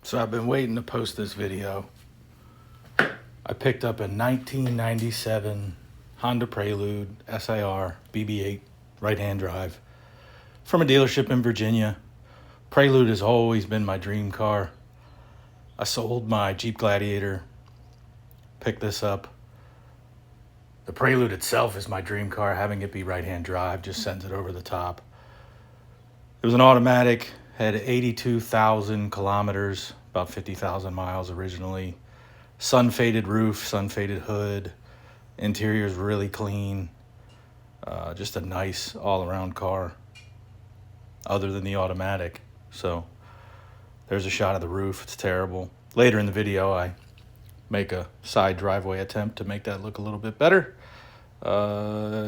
So I've been waiting to post this video. I picked up a 1997 Honda Prelude SIR BB8 right-hand drive from a dealership in Virginia. Prelude has always been my dream car. I sold my Jeep Gladiator, picked this up. The Prelude itself is my dream car. Having it be right-hand drive just sends it over the top. It was an automatic, had 82,000 kilometers, about 50,000 miles originally. Sun-faded roof, sun-faded hood. Interior's really clean. Just a nice all-around car, other than the automatic. So there's a shot of the roof. It's terrible. Later in the video, I make a side driveway attempt to make that look a little bit better.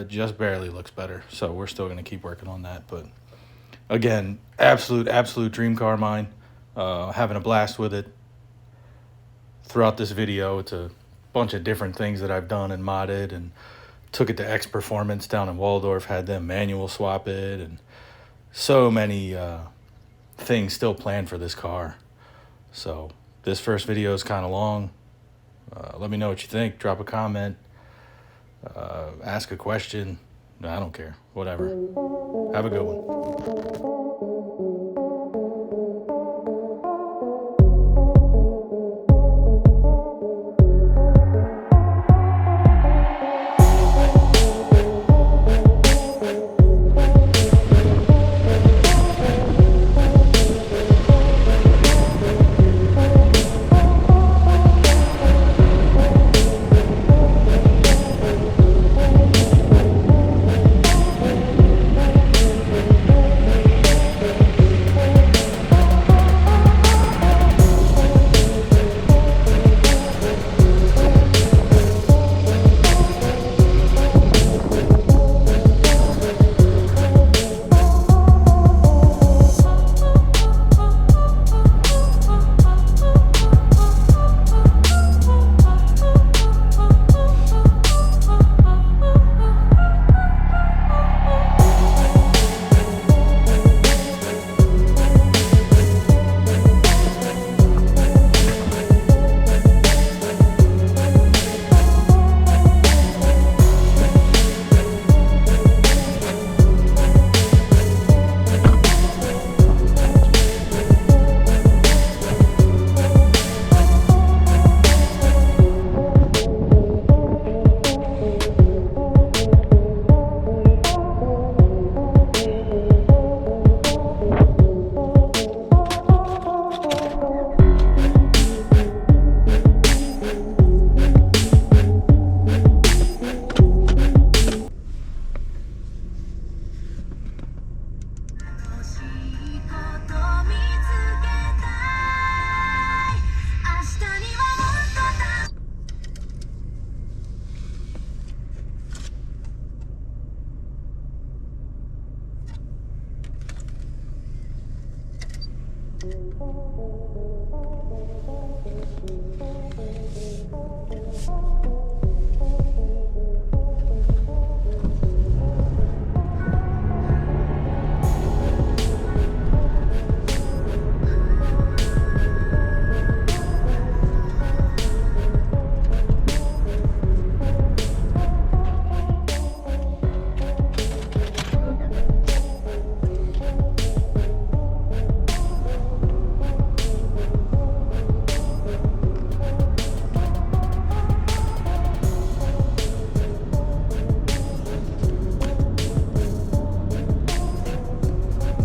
Just barely looks better. So we're still going to keep working on that. But again, absolute dream car of mine. Having a blast with it. Throughout this video, it's a bunch of different things that I've done and modded, and took it to X Performance down in Waldorf, had them manual swap it, and so many things still planned for this car. So this first video is kind of long. Let me know what you think. Drop a comment. Ask a question. No, I don't care. Whatever. Have a good one.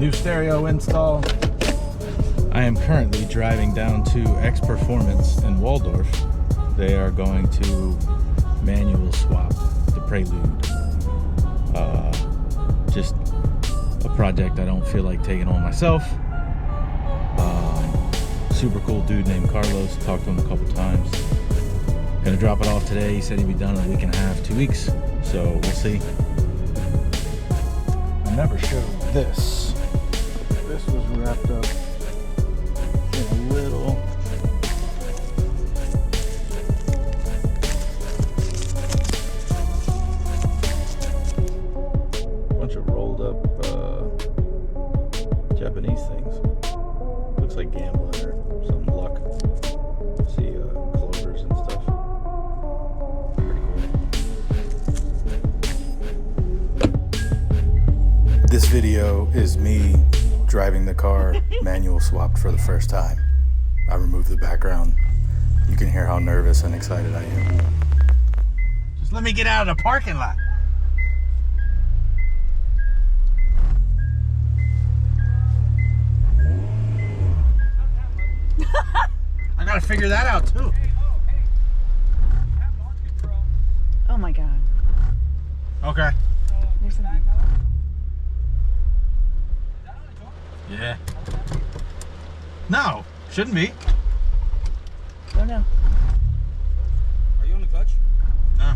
New stereo install. I am currently driving down to X Performance in Waldorf. They are going to manual swap the Prelude. Just a project I don't feel like taking on myself. Super cool dude named Carlos. Talked to him a couple times. Gonna drop it off today. He said he'd be done in a week and a half, 2 weeks. So we'll see. I never showed this. This was wrapped up in a little bunch of rolled up Japanese things. Looks like gambling or some luck video is me driving the car manual swapped for the first time. I removed the background. You can hear how nervous and excited I am. Just let me get out of the parking lot. I gotta figure that out too. Oh my God. Okay. There's something. Yeah. No, shouldn't be. Oh no. Are you on the clutch? No.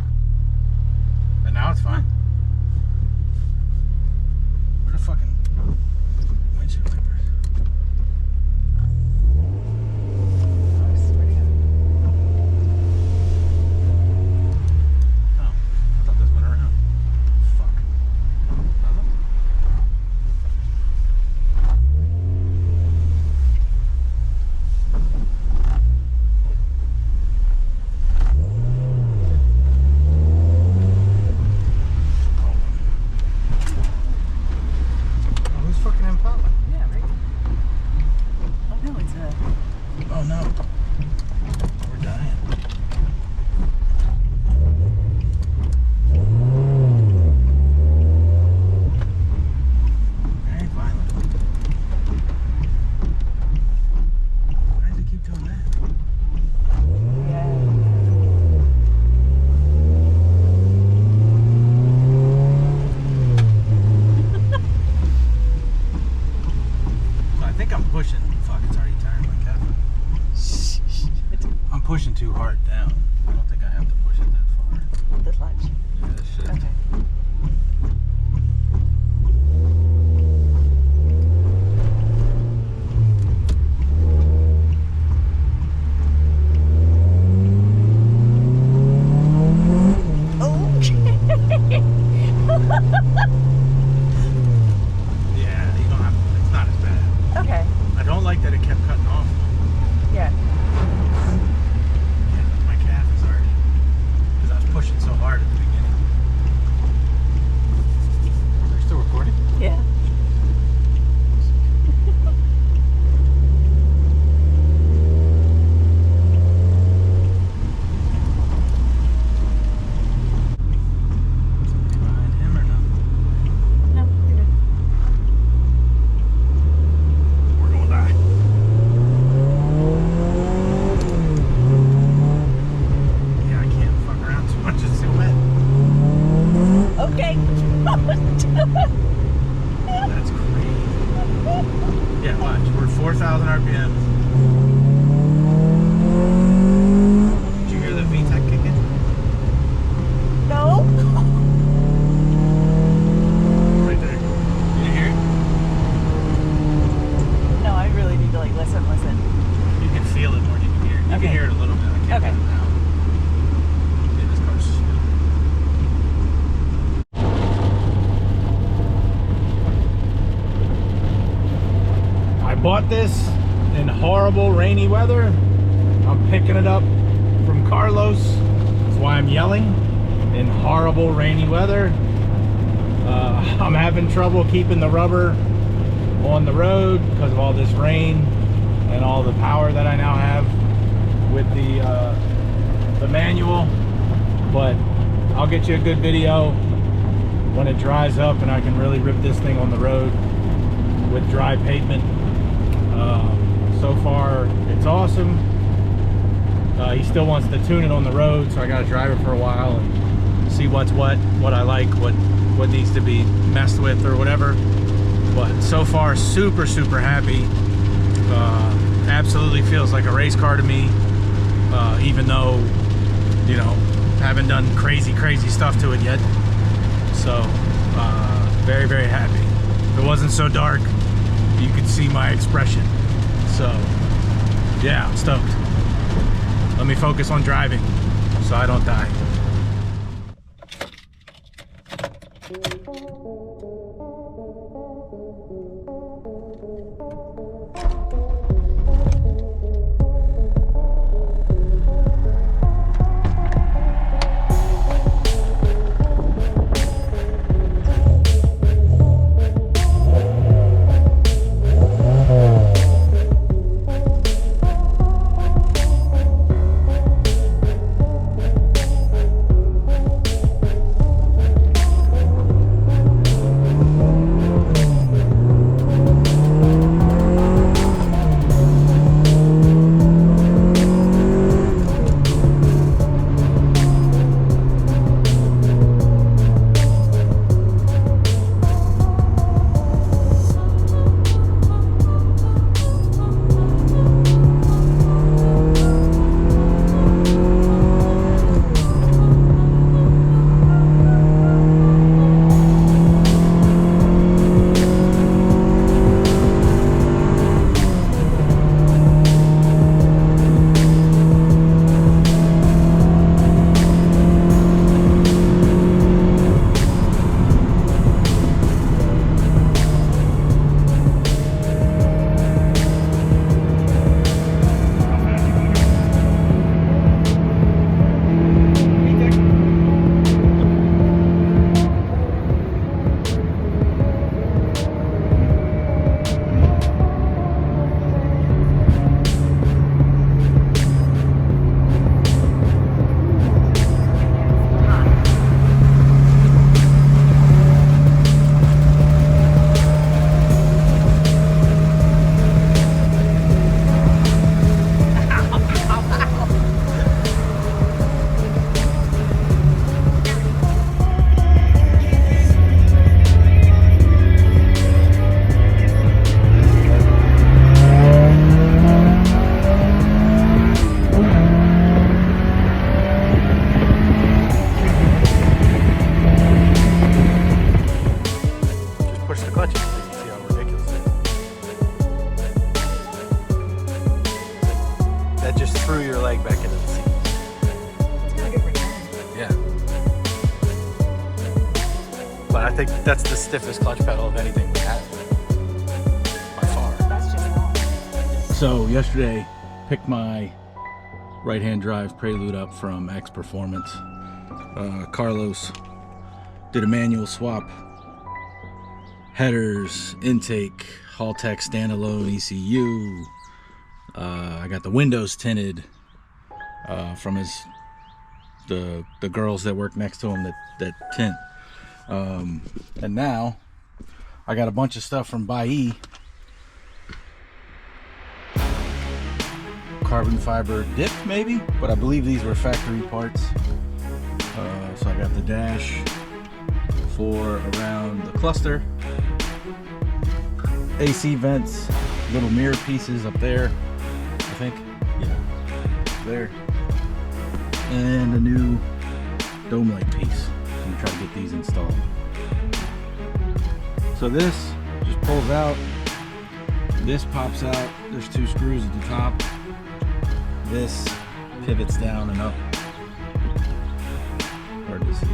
But now it's fine. Where the fucking windshield wipers? I swear to God. Oh, I thought this went around. Fuck. Does it? Oh, who's fucking Impala? Yeah, right. Oh no, it's a. Oh no. We're dying. Very violent. Why does it keep doing that? Yeah. So I think I'm pushing. Fuck, it's already tired my cat. I'm pushing too hard down. I don't think I have to push it that far. The clutch. Yeah, this shit. Okay. Yeah, you don't have to. It's not as bad. Okay. I don't like that it kept cutting off. Yeah. Yeah, my calf is already. Because I was pushing so hard at the beginning. Are you still recording? Yeah. Somebody behind him or no? No, you're good. We're gonna die. Yeah, I can't fuck around too much. It's too wet. Okay. That's crazy. Yeah, watch. We're 4,000 RPMs. Did you hear the VTEC kicking? No. Right there. Did you hear it? No, I really need to like listen. You can feel it more than you can hear it. You Okay. can hear it a little bit. I can't Okay. get it now. Yeah, this car's stupid. I bought this in horrible rainy weather. I'm picking it up from Carlos. That's why I'm yelling. In horrible rainy weather. I'm having trouble keeping the rubber on the road because of all this rain and all the power that I now have with the manual. But I'll get you a good video when it dries up and I can really rip this thing on the road with dry pavement. So far it's awesome. He still wants to tune it on the road, so I gotta drive it for a while and see what's what I like, what needs to be messed with or whatever. But so far super happy. Absolutely feels like a race car to me, even though, you know, haven't done crazy stuff to it yet. So very happy. If it wasn't so dark, you could see my expression. So yeah, I'm stoked. Let me focus on driving so I don't die. I think that's the stiffest clutch pedal of anything we have by far. That's just long. So yesterday, picked my right-hand drive Prelude up from X Performance. Carlos did a manual swap. Headers, intake, Haltech standalone ECU. I got the windows tinted from the girls that work next to him that tint. And now I got a bunch of stuff from Bai. Carbon fiber dip maybe, but I believe these were factory parts. So I got the dash for around the cluster, AC vents, little mirror pieces up there, I think, yeah, there, and a new dome light piece. I'm gonna try to get these installed. So this just pulls out, this pops out, there's 2 screws at the top, this pivots down and up. Hard to see.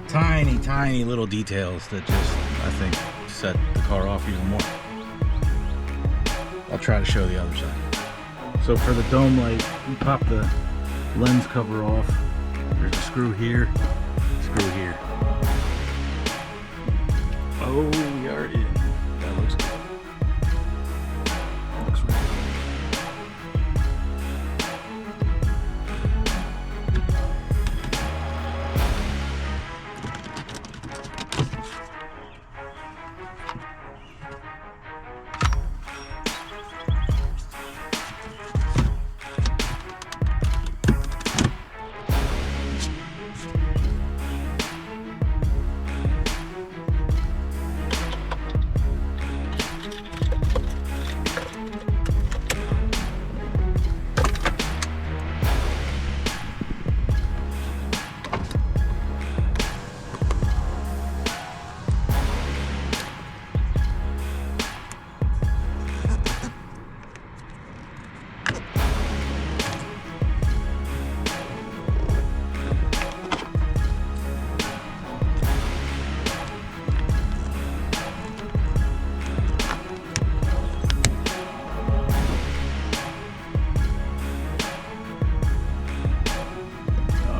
Tiny little details that just, I think, set the car off even more. I'll try to show the other side. So for the dome light, you pop the lens cover off. There's a screw here, screw here. Oh, we are in. That looks good. Looks right.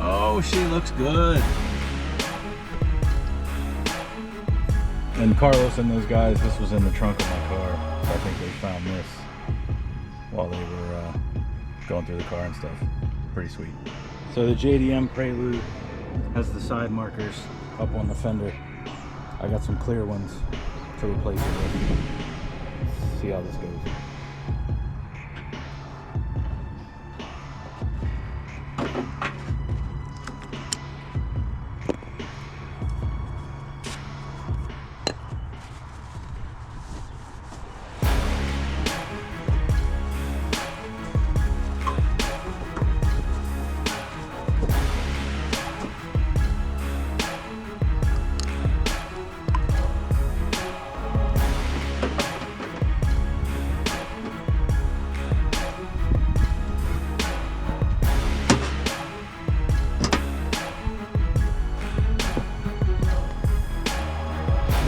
Oh, she looks good. And Carlos and those guys, this was in the trunk of my car. So I think they found this while they were going through the car and stuff. Pretty sweet. So the JDM Prelude has the side markers up on the fender. I got some clear ones to replace it with. Let's see how this goes.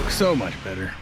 So much better.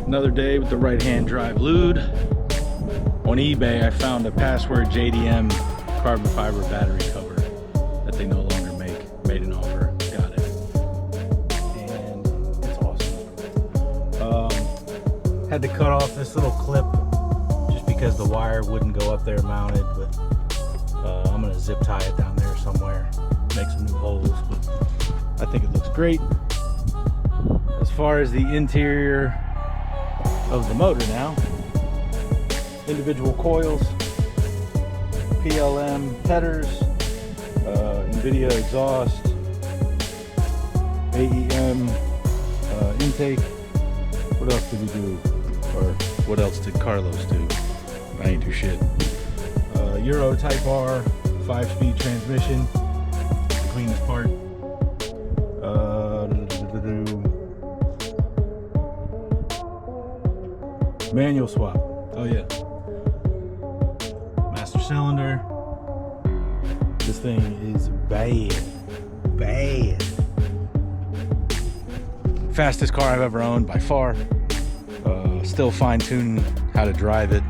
Another day with the right-hand drive Lude. On eBay, I found a password JDM carbon fiber battery cover that they no longer make. Made an offer, got it, and it's awesome. Had to cut off this little clip just because the wire wouldn't go up there mounted, but I'm gonna zip tie it down there somewhere, make some new holes. But I think it looks great. As far as the interior of the motor now, individual coils, PLM headers, NVIDIA exhaust, AEM intake. What else did we do? Or what else did Carlos do? I ain't do shit. Euro Type R 5-speed transmission. The cleanest part. Manual swap. Oh yeah. Master cylinder. This thing is bad. Bad. Fastest car I've ever owned by far. Still fine-tuning how to drive it.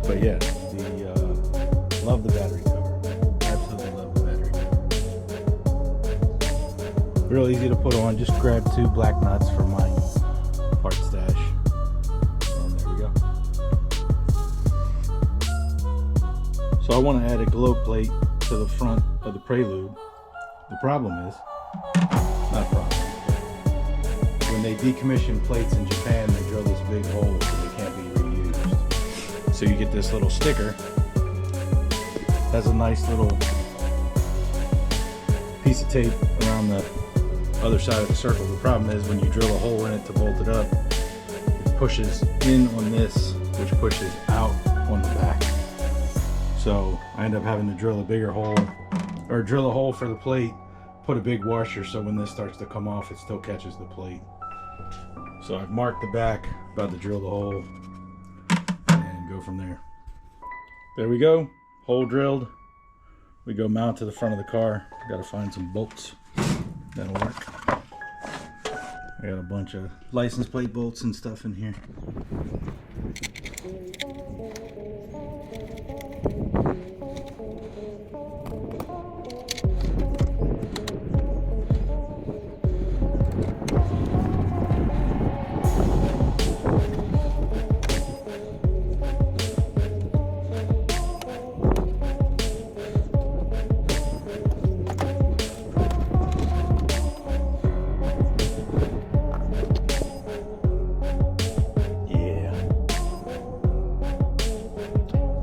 But yeah, love the battery cover. Absolutely love the battery cover. Real easy to put on. Just grab 2 black nuts for my part stash. And there we go. So I want to add a glow plate to the front of the Prelude. The problem is, not a problem. When they decommission plates in Japan, they drill this big hole so they can't be reused. So you get this little sticker. Has a nice little piece of tape around the other side of the circle. The problem is when you drill a hole in it to bolt it up, it pushes in on this, which pushes out on the back. So I end up having to drill a bigger hole, or drill a hole for the plate, put a big washer so when this starts to come off, it still catches the plate. So I've marked the back, about to drill the hole, and go from there. There we go, hole drilled. We go mount to the front of the car. Got to find some bolts. That'll work. I got a bunch of license plate bolts and stuff in here.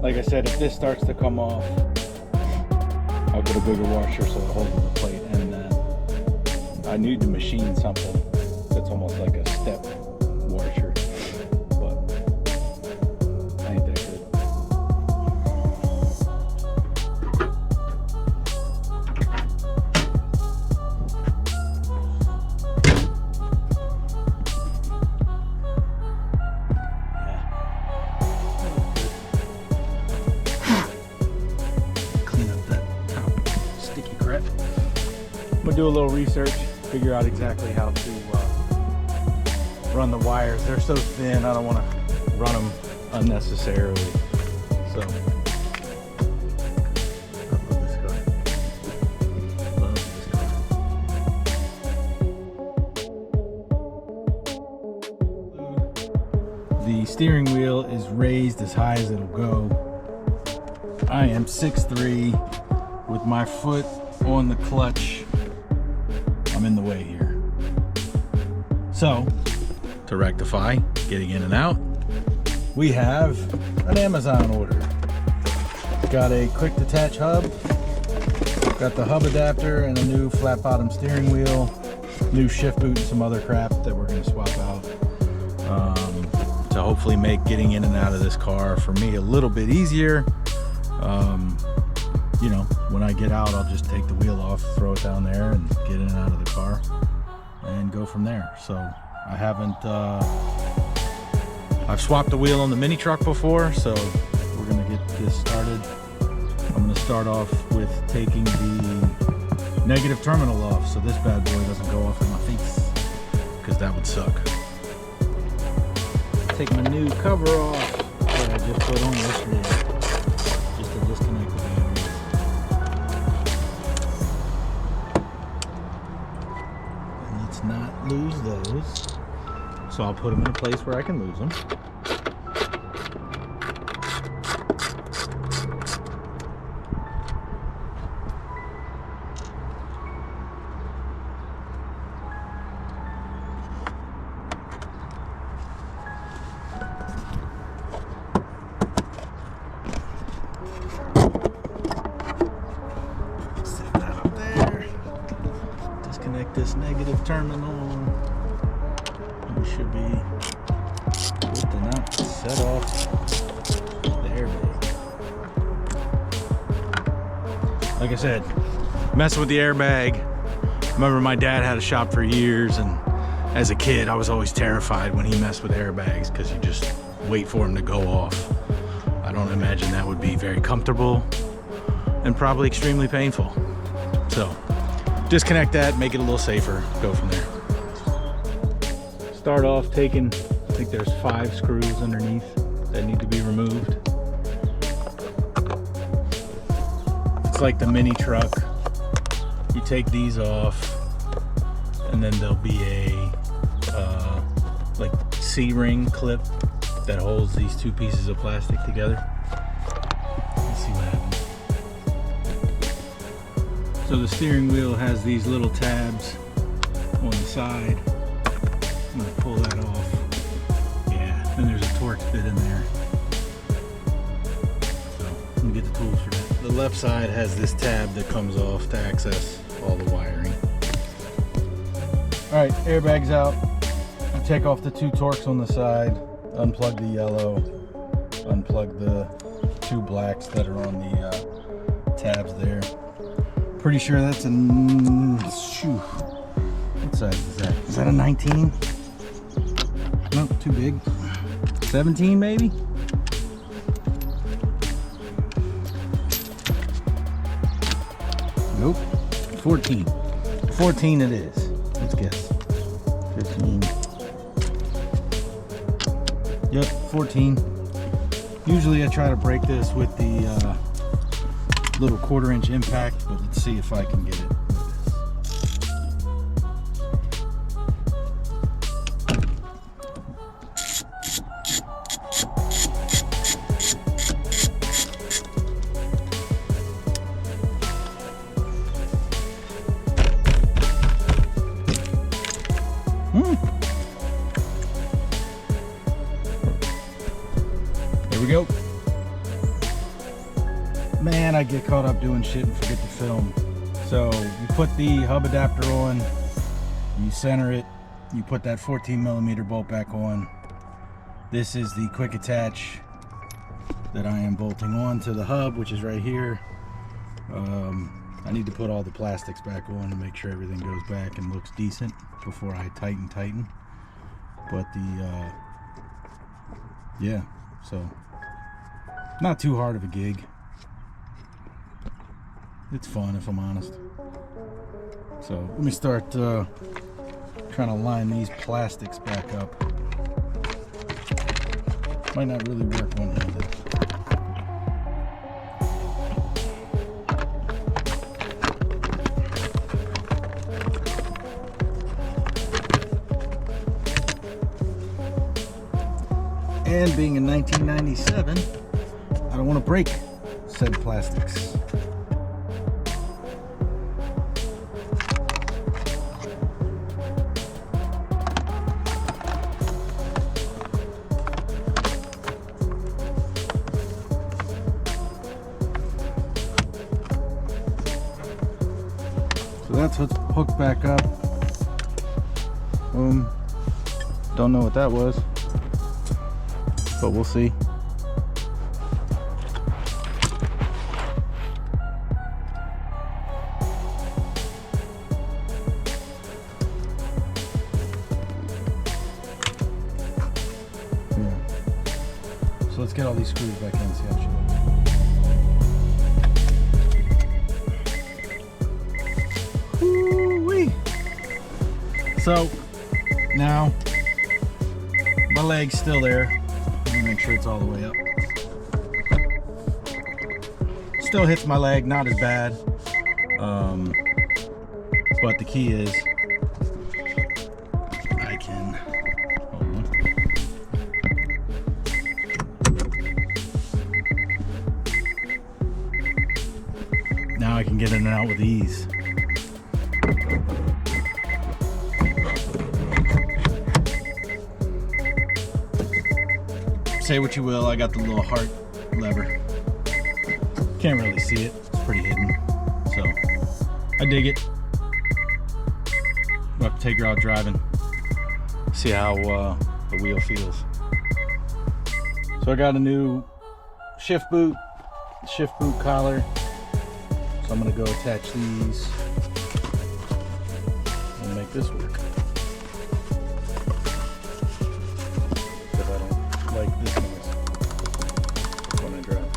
Like I said, if this starts to come off, I'll get a bigger washer so it holds the plate, and then I need to machine something that's almost like a step washer, but I ain't that good. I'm gonna do a little research, figure out exactly how to run the wires. They're so thin, I don't want to run them unnecessarily. So, I love this car. Love this car. The steering wheel is raised as high as it'll go. I am 6'3", with my foot on the clutch. I'm in the way here. So, to rectify getting in and out, we have an Amazon order. Got a quick detach hub, got the hub adapter and a new flat bottom steering wheel, new shift boot and some other crap that we're gonna swap out to hopefully make getting in and out of this car for me a little bit easier. You know, when I get out, I'll just take the wheel off, throw it down there, and get in and out of the car, and go from there. So I haven't, I've swapped the wheel on the mini truck before, so we're gonna get this started. I'm gonna start off with taking the negative terminal off, so this bad boy doesn't go off in my face, because that would suck. Take my new cover off that I just put on yesterday, just to disconnect the battery. Not lose those, so I'll put them in a place where I can lose them. terminal. We should be good to not set off the airbag. Like I said, messing with the airbag. Remember, my dad had a shop for years, and as a kid, I was always terrified when he messed with airbags because you just wait for them to go off. I don't imagine that would be very comfortable and probably extremely painful. So disconnect that, make it a little safer, go from there. Start off taking, I think there's 5 screws underneath that need to be removed. It's like the mini truck. You take these off, and then there'll be a like C-ring clip that holds these 2 pieces of plastic together. Let's see what happens. So the steering wheel has these little tabs on the side. I'm gonna pull that off. Yeah, then there's a Torx bit in there. So let me get the tools for that. The left side has this tab that comes off to access all the wiring. All right, airbag's out. You take off the 2 Torx on the side, unplug the yellow, unplug the 2 blacks that are on the tabs there. Pretty sure that's a, shoo. What size is that? Is that a 19? No, too big. 17 maybe? Nope. 14. 14 it is. Let's guess. 15. Yep, 14. Usually I try to break this with the little 1/4" impact, but let's see if I can get it. There we go. Man, I get caught up doing shit and forget to film. So you put the hub adapter on, you center it, you put that 14mm bolt back on. This is the quick attach that I am bolting on to the hub, which is right here. I need to put all the plastics back on to make sure everything goes back and looks decent before I tighten. But the yeah, so not too hard of a gig. It's fun, if I'm honest. So let me start trying to line these plastics back up. Might not really work one-handed. And being in 1997, I don't want to break said plastics. So that's what's hooked back up. Boom. Don't know what that was, but we'll see. Yeah. So let's get all these screws back in and see how she looks. So now my leg's still there. Let me make sure it's all the way up. Still hits my leg, not as bad. But the key is I can, hold on. Now I can get in and out with ease. Say what you will, I got the little heart lever. Can't really see it, it's pretty hidden. So, I dig it. We'll have to take her out driving, see how the wheel feels. So I got a new shift boot collar. So I'm gonna go attach these and make this work. Because I don't like this noise when I drive.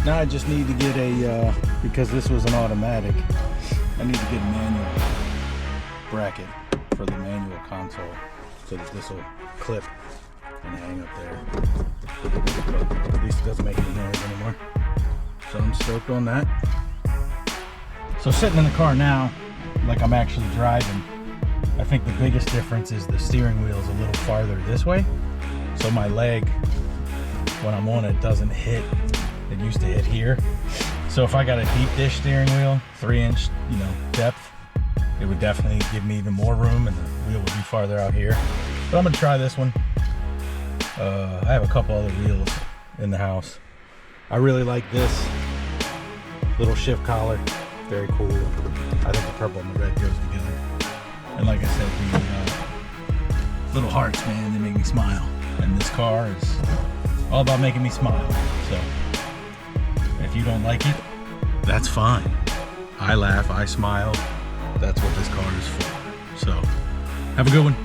Now I just need to get a, because this was an automatic, I need to get a manual bracket for the manual console so that this will clip and hang up there. But at least it doesn't make any noise anymore. So I'm stoked on that. So sitting in the car now, like I'm actually driving, I think the biggest difference is the steering wheel is a little farther this way. So my leg, when I'm on it, doesn't hit. It used to hit here. So if I got a deep dish steering wheel, 3-inch, depth, it would definitely give me even more room and the wheel would be farther out here. But I'm gonna try this one. I have a couple other wheels in the house. I really like this little shift collar, very cool. I think the purple and the red goes together. And like I said, the little hearts, man, they make me smile. And this car is all about making me smile. So if you don't like it, that's fine. I laugh, I smile. That's what this car is for. So, have a good one.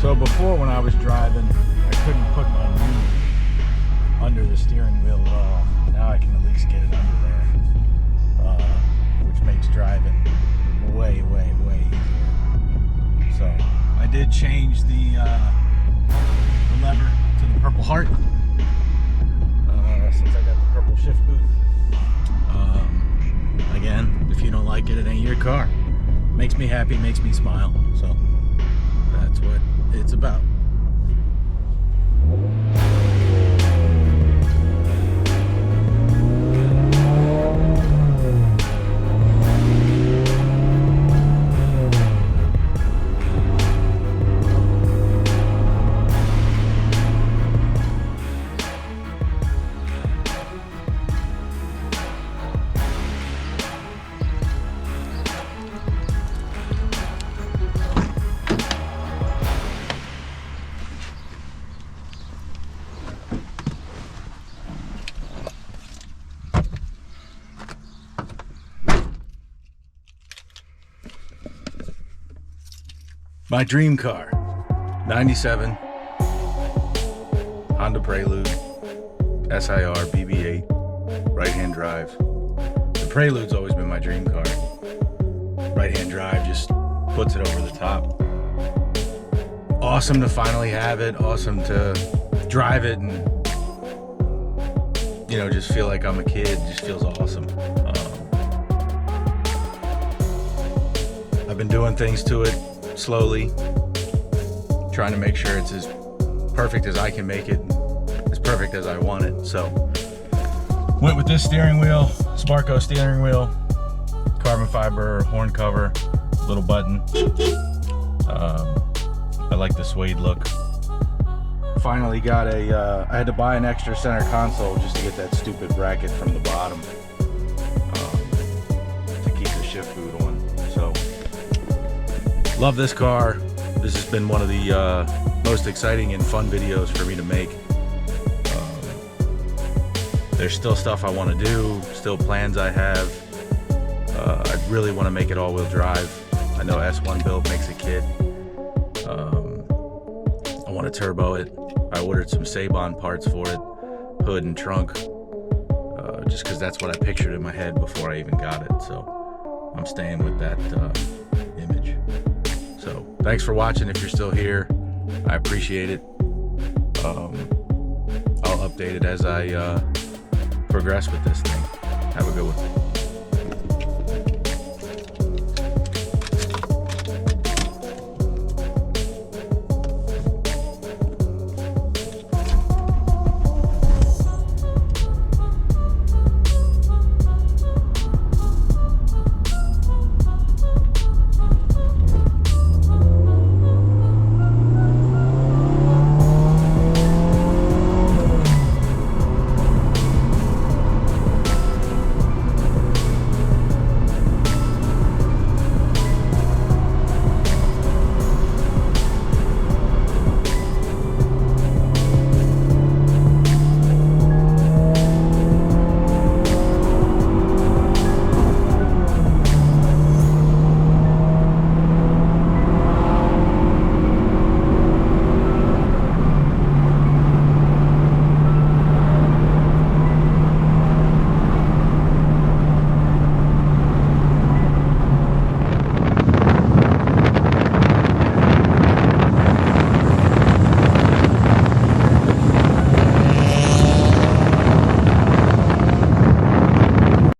So before, when I was driving, I couldn't put my knee under the steering wheel at all. Now I can at least get it under there, which makes driving way, way, way easier. So, I did change the lever to the Purple Heart. Since I got the purple shift boot. Again, if you don't like it, it ain't your car. Makes me happy, makes me smile. So that's what it's about. My dream car, 97 Honda Prelude, SIR BB8, right-hand drive. The Prelude's always been my dream car. Right-hand drive just puts it over the top. Awesome to finally have it, awesome to drive it and, just feel like I'm a kid. It just feels awesome. I've been doing things to it slowly, trying to make sure it's as perfect as I can make it, as perfect as I want it. So went with this steering wheel, Sparco steering wheel, carbon fiber horn cover, little button. I like the suede look. Finally got a, I had to buy an extra center console just to get that stupid bracket from the bottom to keep the shift boot on. So, love this car. This has been one of the most exciting and fun videos for me to make. There's still stuff I want to do, still plans I have. I really want to make it all-wheel drive. I know S1 build makes a kid. I want to turbo it. I ordered some Sabon parts for it, hood and trunk, just because that's what I pictured in my head before I even got it. So I'm staying with that image. So thanks for watching. If you're still here, I appreciate it. I'll update it as I progress with this thing. Have a good one.